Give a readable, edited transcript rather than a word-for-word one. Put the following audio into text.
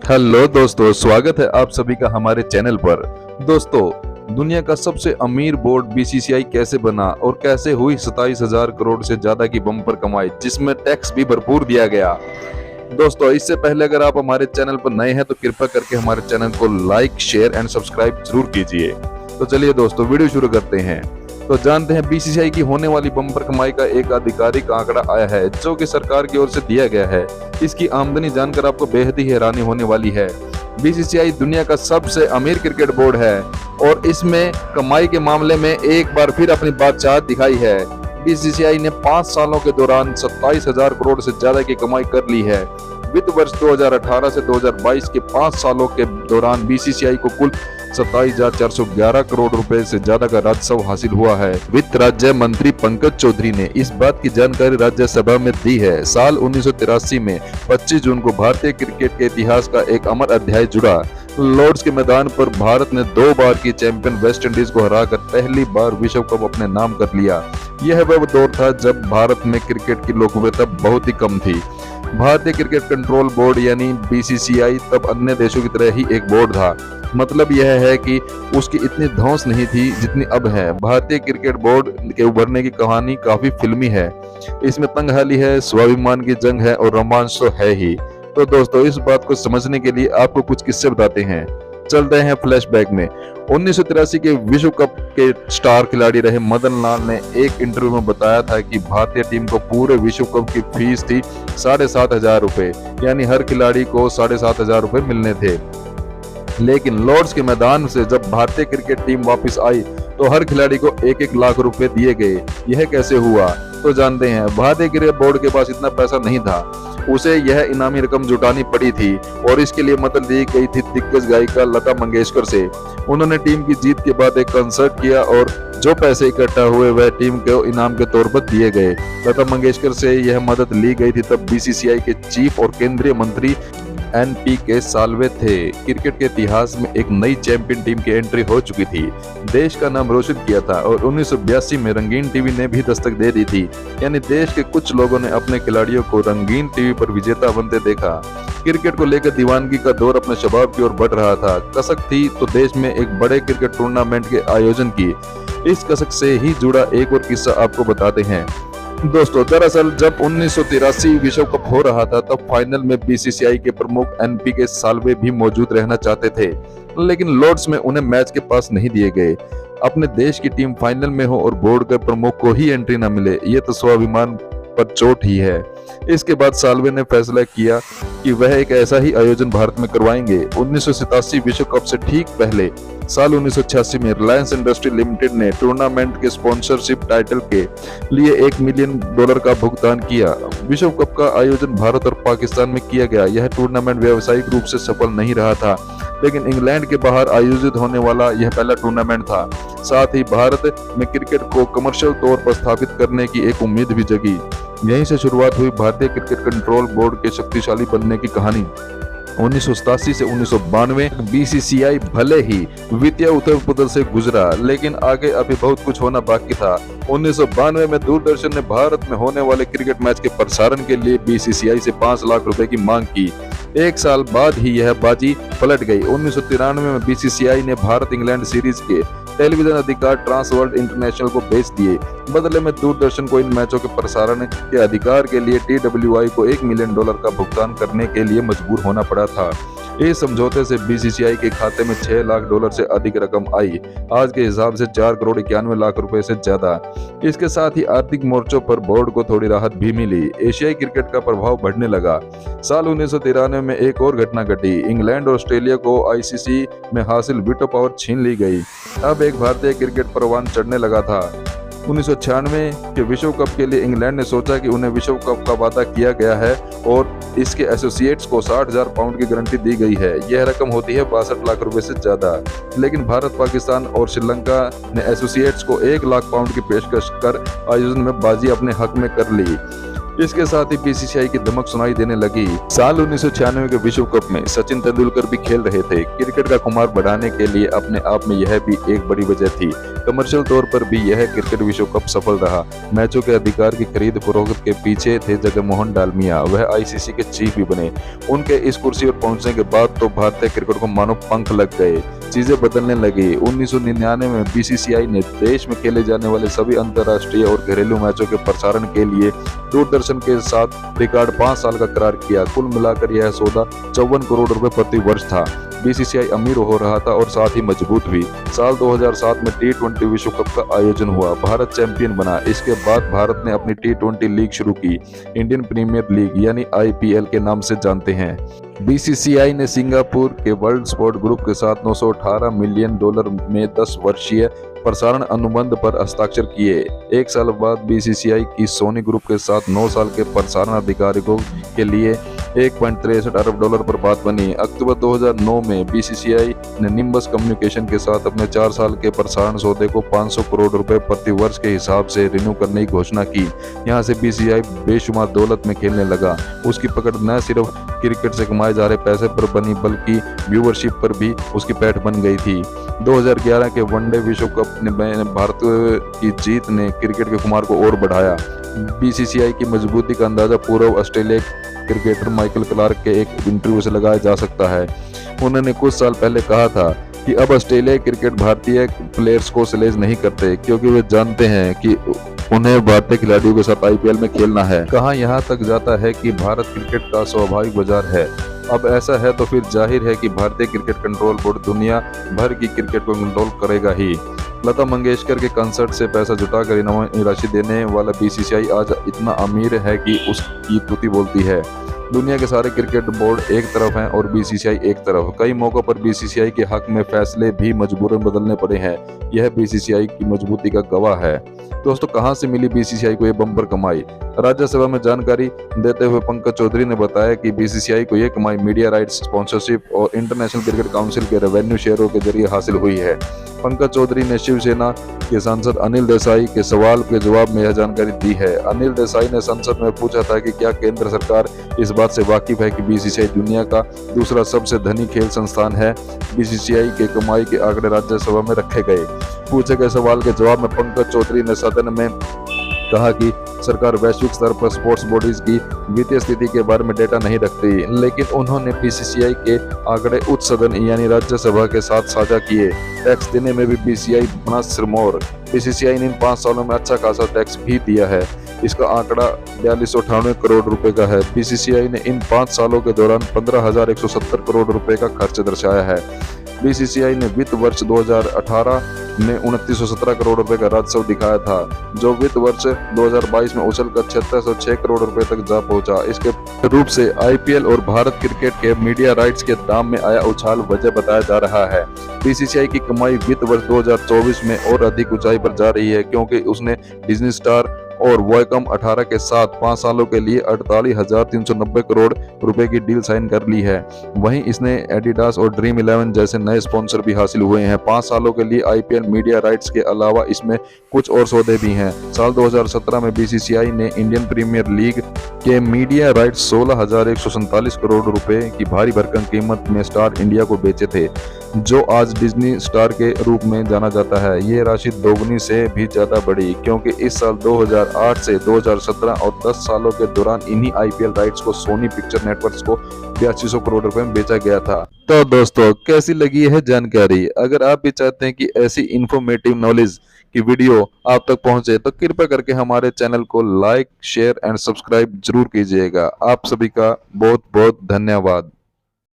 Hello दोस्तों, स्वागत है आप सभी का हमारे चैनल पर। दोस्तों, दुनिया का सबसे अमीर बोर्ड बीसीसीआई कैसे बना और कैसे हुई 27,000 करोड़ से ज्यादा की बम्पर कमाई, जिसमें टैक्स भी भरपूर दिया गया। दोस्तों, इससे पहले अगर आप हमारे चैनल पर नए हैं तो कृपया करके हमारे चैनल को लाइक, शेयर एंड सब्सक्राइब जरूर कीजिए। तो चलिए दोस्तों, वीडियो शुरू करते हैं। तो जानते हैं बीसीसीआई की होने वाली बम्पर कमाई का एक आधिकारिक आंकड़ा आया है जो कि सरकार की ओर से दिया गया है। इसकी आमदनी जानकर आपको बेहद ही हैरानी होने वाली है। बीसीसीआई दुनिया का सबसे अमीर क्रिकेट बोर्ड है और इसमें कमाई के मामले में एक बार फिर अपनी बादशाहत दिखाई है। बीसीसीआई ने 5 सालों के दौरान 27,000 करोड़ से ज्यादा की कमाई कर ली है। वित्त वर्ष 2018 से 2022 के 5 सालों के दौरान बीसीसीआई को कुल 27,411 करोड़ रुपए से ज्यादा का राजस्व हासिल हुआ है। वित्त राज्य मंत्री पंकज चौधरी ने इस बात की जानकारी राज्यसभा में दी है। साल 1983 में 25 जून को भारतीय क्रिकेट के इतिहास का एक अमर अध्याय जुड़ा। लॉर्ड्स के मैदान पर भारत ने 2 बार की चैंपियन वेस्ट इंडीज को हराकर पहली बार विश्व कप अपने नाम कर लिया। यह वह दौर था जब भारत में क्रिकेट की लोकप्रियता बहुत ही कम थी। भारतीय क्रिकेट कंट्रोल बोर्ड यानी बीसीसीआई तब अन्य देशों की तरह ही एक बोर्ड था। मतलब यह है कि उसकी इतनी धौंस नहीं थी जितनी अब है। भारतीय क्रिकेट बोर्ड के उभरने की कहानी काफी फिल्मी है। इसमें तंगहाली है, स्वाभिमान की जंग है और रोमांच तो है ही। तो दोस्तों, इस बात को समझने के लिए आपको कुछ किस्से बताते हैं। चलते हैं फ्लैशबैक में। 1983 के विश्व कप के स्टार खिलाड़ी रहे मदन लाल ने एक इंटरव्यू में बताया था कि भारतीय टीम को पूरे विश्व कप की फीस थी 7,500 रुपए, यानी हर खिलाड़ी को 7,500 रुपए मिलने थे। लेकिन लॉर्ड्स के मैदान से जब भारतीय क्रिकेट टीम वापस आई तो हर खिलाड़ी को 1-1 लाख रुपए दिए गए। यह कैसे हुआ तो जानते हैं। भारतीय क्रिकेट बोर्ड के पास इतना पैसा नहीं था, उसे यह इनामी रकम जुटानी पड़ी थी और इसके लिए मदद ली गई थी दिग्गज गायिका लता मंगेशकर से। उन्होंने टीम की जीत के बाद एक कंसर्ट किया और जो पैसे इकट्ठा हुए वह टीम को इनाम के तौर पर दिए गए। लता मंगेशकर से यह मदद ली गई थी तब बीसीसीआई के चीफ और केंद्रीय मंत्री एनपीके साल्वे थे। क्रिकेट के इतिहास में एक नई चैंपियन टीम की एंट्री हो चुकी थी, देश का नाम रोशन किया था और 1982 में रंगीन टीवी ने भी दस्तक दे दी थी। यानी देश के कुछ लोगों ने अपने खिलाड़ियों को रंगीन टीवी पर विजेता बनते देखा। क्रिकेट को लेकर दीवानगी का दौर अपने शबाब की ओर बढ़ रहा था। कसक थी तो देश में एक बड़े क्रिकेट टूर्नामेंट के आयोजन की। इस कसक से ही जुड़ा एक और किस्सा आपको बताते हैं। दोस्तों, दरअसल जब 1983 विश्व कप हो रहा था तब फाइनल में बीसीसीआई के प्रमुख एनपीके साल्वे भी मौजूद रहना चाहते थे, लेकिन लॉर्ड्स में उन्हें मैच के पास नहीं दिए गए। अपने देश की टीम फाइनल में हो और बोर्ड के प्रमुख को ही एंट्री न मिले, ये तो स्वाभिमान पर चोट ही है। इसके बाद साल्वे ने फैसला किया कि वह एक ऐसा ही आयोजन भारत में करवाएंगे। 1987 विश्व कप से ठीक पहले साल 1986 में रिलायंस इंडस्ट्री लिमिटेड ने टूर्नामेंट के स्पॉन्सरशिप टाइटल के लिए $1 मिलियन का भुगतान किया। विश्व कप का आयोजन भारत और पाकिस्तान में किया गया। यह टूर्नामेंट व्यावसायिक रूप से सफल नहीं रहा था, लेकिन इंग्लैंड के बाहर आयोजित होने वाला यह पहला टूर्नामेंट था। साथ ही भारत में क्रिकेट को कमर्शियल तौर पर स्थापित करने की एक उम्मीद भी जगी। यहीं से शुरुआत हुई भारतीय क्रिकेट कंट्रोल बोर्ड के शक्तिशाली बनने की कहानी। 1987 से 1992 बीसीसीआई भले ही वित्तीय उथल पुथल से गुजरा, लेकिन आगे अभी बहुत कुछ होना बाकी था। 1992 में दूरदर्शन ने भारत में होने वाले क्रिकेट मैच के प्रसारण के लिए बीसीसीआई से 5 लाख रुपए की मांग की। एक साल बाद ही यह बाजी पलट गई। 1993 में बीसीसीआई ने भारत इंग्लैंड सीरीज के टेलीविजन अधिकार ट्रांस वर्ल्ड इंटरनेशनल को बेच दिए। बदले में दूरदर्शन को इन मैचों के प्रसारण के अधिकार के लिए TWI को $1 मिलियन का भुगतान करने के लिए मजबूर होना पड़ा था। इस समझौते से बीसीसीआई के खाते में $6 लाख से अधिक रकम आई, आज के हिसाब से 4 करोड़ 91 लाख रुपए से ज्यादा। इसके साथ ही आर्थिक मोर्चों पर बोर्ड को थोड़ी राहत भी मिली। एशियाई क्रिकेट का प्रभाव बढ़ने लगा। साल 1993 में एक और घटना घटी। इंग्लैंड और ऑस्ट्रेलिया को आईसीसी में हासिल वीटो पावर छीन ली गई। अब एक भारतीय क्रिकेट परवान चढ़ने लगा था। 1996 के विश्व कप के लिए इंग्लैंड ने सोचा कि उन्हें विश्व कप का वादा किया गया है और इसके एसोसिएट्स को 60,000 पाउंड की गारंटी दी गई है। यह रकम होती है 62 लाख रुपए से ज्यादा। लेकिन भारत, पाकिस्तान और श्रीलंका ने एसोसिएट्स को 1 लाख पाउंड की पेशकश कर आयोजन में बाजी अपने हक में कर ली। इसके साथ ही बीसीसीआई की धमक सुनाई देने लगी। साल 1996 के विश्व कप में सचिन तेंदुलकर भी खेल रहे थे। क्रिकेट का खुमार बढ़ाने के लिए अपने आप में यह भी एक बड़ी वजह थी। कमर्शियल तौर पर भी यह क्रिकेट विश्व कप सफल रहा। मैचों के अधिकार की खरीद फरोख्त के पीछे थे जगमोहन डालमिया, वह आईसीसी के चीफ भी बने। उनके इस कुर्सी पर पहुंचने के बाद तो भारतीय क्रिकेट को मानो पंख लग गए, चीजें बदलने लगी। 1999 में बीसीसीआई ने देश में खेले जाने वाले सभी अंतर्राष्ट्रीय और घरेलू मैचों के प्रसारण के लिए दूरदर्शन के साथ रिकॉर्ड 5 साल का करार किया। कुल मिलाकर यह सौदा 54 करोड़ रुपए प्रति वर्ष था। बीसीसीआई अमीर हो रहा था और साथ ही मजबूत भी। साल 2007 में T20 विश्व कप का आयोजन हुआ, भारत चैंपियन बना। इसके बाद भारत ने अपनी T20 लीग शुरू की, इंडियन प्रीमियर लीग यानी IPL के नाम से जानते हैं। बीसीसीआई ने सिंगापुर के वर्ल्ड स्पोर्ट ग्रुप के साथ $918 मिलियन में 10 वर्षीय प्रसारण अनुबंध पर हस्ताक्षर किए। एक साल बाद बीसीसीआई की सोनी ग्रुप के साथ 9 साल के प्रसारण अधिकारियों के लिए $1.63 अरब पर बात बनी। अक्टूबर 2009 में बीसीसीआई ने निम्बस कम्युनिकेशन के साथ अपने 4 साल के प्रसारण सौदे को 500 करोड़ रुपए प्रति वर्ष के हिसाब से रिन्यू करने की घोषणा की। यहां से बीसीसीआई बेशुमार दौलत में खेलने लगा। उसकी पकड़ न सिर्फ क्रिकेट से कमाए जा रहे पैसे पर बनी, बल्कि व्यूवरशिप पर भी उसकी पैठ बन गई थी। 2011 के वनडे विश्व कप में भारत की जीत ने क्रिकेट के खुमार को और बढ़ाया। बीसीसीआई की मजबूती का अंदाजा पूर्व ऑस्ट्रेलिया क्रिकेटर माइकल क्लार्क के एक इंटरव्यू से लगाया जा सकता है। उन्होंने कुछ साल पहले कहा था कि अब ऑस्ट्रेलिया क्रिकेट भारतीय प्लेयर्स को सिलेक्ट नहीं करते, क्योंकि वे जानते हैं कि उन्हें भारतीय खिलाड़ियों के साथ IPL में खेलना है। कहाँ यहाँ तक जाता है कि भारत क्रिकेट का स्वाभाविक बाजार है। अब ऐसा है तो फिर जाहिर है कि भारतीय क्रिकेट कंट्रोल बोर्ड दुनिया भर की क्रिकेट को कंट्रोल करेगा ही। लता मंगेशकर के कंसर्ट से पैसा जुटाकर इनामी राशि देने वाला बीसीसीआई आज इतना अमीर है कि उसकी तुति बोलती है। दुनिया के सारे क्रिकेट बोर्ड एक तरफ हैं और बीसीसीआई एक तरफ। कई मौकों पर बीसीसीआई के हक में फैसले भी मजबूरन बदलने पड़े हैं। यह बीसीसीआई की मजबूती का गवाह है। दोस्तों, कहां से मिली बीसीसीआई को ये बम्पर कमाई? राज्यसभा में जानकारी देते हुए पंकज चौधरी ने बताया कि बीसीसीआई को यह कमाई मीडिया राइट्स, स्पॉन्सरशिप और इंटरनेशनल क्रिकेट काउंसिल के रेवेन्यू शेयरों के जरिए हासिल हुई है। पंकज चौधरी ने शिवसेना के सांसद अनिल देसाई के सवाल के जवाब में यह जानकारी दी है। अनिल देसाई ने संसद में पूछा था कि क्या केंद्र सरकार इस बात से वाकिफ है कि बीसीसीआई दुनिया का दूसरा सबसे धनी खेल संस्थान है। बीसीसीआई के कमाई के आंकड़े राज्यसभा में रखे गए। पूछे गए सवाल के जवाब में पंकज चौधरी ने सदन में कहा कि सरकार वैश्विक स्तर पर स्पोर्ट्स बॉडीज की वित्तीय स्थिति के बारे में डेटा नहीं रखती, लेकिन उन्होंने बीसीसीआई के आंकड़े उच्च सदन यानी राज्यसभा के साथ साझा किए। टैक्स देने में भी बीसीसीआई बना सिरमौर। बीसीसीआई ने इन 5 सालों में अच्छा खासा टैक्स भी दिया है। इसका आंकड़ा 4298 करोड़ रुपए का है। बीसीसीआई ने इन 5 सालों के दौरान 15,170 करोड़ रुपए का खर्च दर्शाया है। बीसीसीआई ने वित्त वर्ष 2018 में 2917 करोड़ रुपए का राजस्व दिखाया था, जो वित्त वर्ष 2022 में उछलकर 7606 करोड़ रुपए तक जा पहुंचा। इसके रूप से IPL और भारत क्रिकेट के मीडिया राइट्स के दाम में आया उछाल वजह बताया जा रहा है। बीसीसीआई की कमाई वित्त वर्ष 2024 में और अधिक ऊंचाई पर जा रही है, क्योंकि उसने डिज्नी स्टार और वॉयकॉम 18 के साथ 5 सालों के लिए 48,390 करोड़ रुपए की डील साइन कर ली है। वहीं इसने एडिडास और ड्रीम 11 जैसे नए स्पॉन्सर भी हासिल हुए हैं। 5 सालों के लिए IPL मीडिया राइट्स के अलावा इसमें कुछ और सौदे भी हैं। साल 2017 में बीसीसीआई ने इंडियन प्रीमियर लीग के मीडिया राइट्स 16,147 करोड़ रुपए की भारी भरकम कीमत में स्टार इंडिया को बेचे थे, जो आज डिज्नी स्टार के रूप में जाना जाता है। ये राशि दोगुनी से भी ज्यादा बढ़ी, क्योंकि इस साल 2008 से 2017 और 10 सालों के दौरान इन्हीं IPL राइट्स को सोनी पिक्चर नेटवर्क्स को 8200 करोड़ रुपए में बेचा गया था। तो दोस्तों, कैसी लगी है जानकारी? अगर आप भी चाहते हैं कि ऐसी इंफॉर्मेटिव नॉलेज की वीडियो आप तक पहुंचे, तो कृपया करके हमारे चैनल को लाइक, शेयर एंड सब्सक्राइब जरूर कीजिएगा। आप सभी का बहुत बहुत धन्यवाद।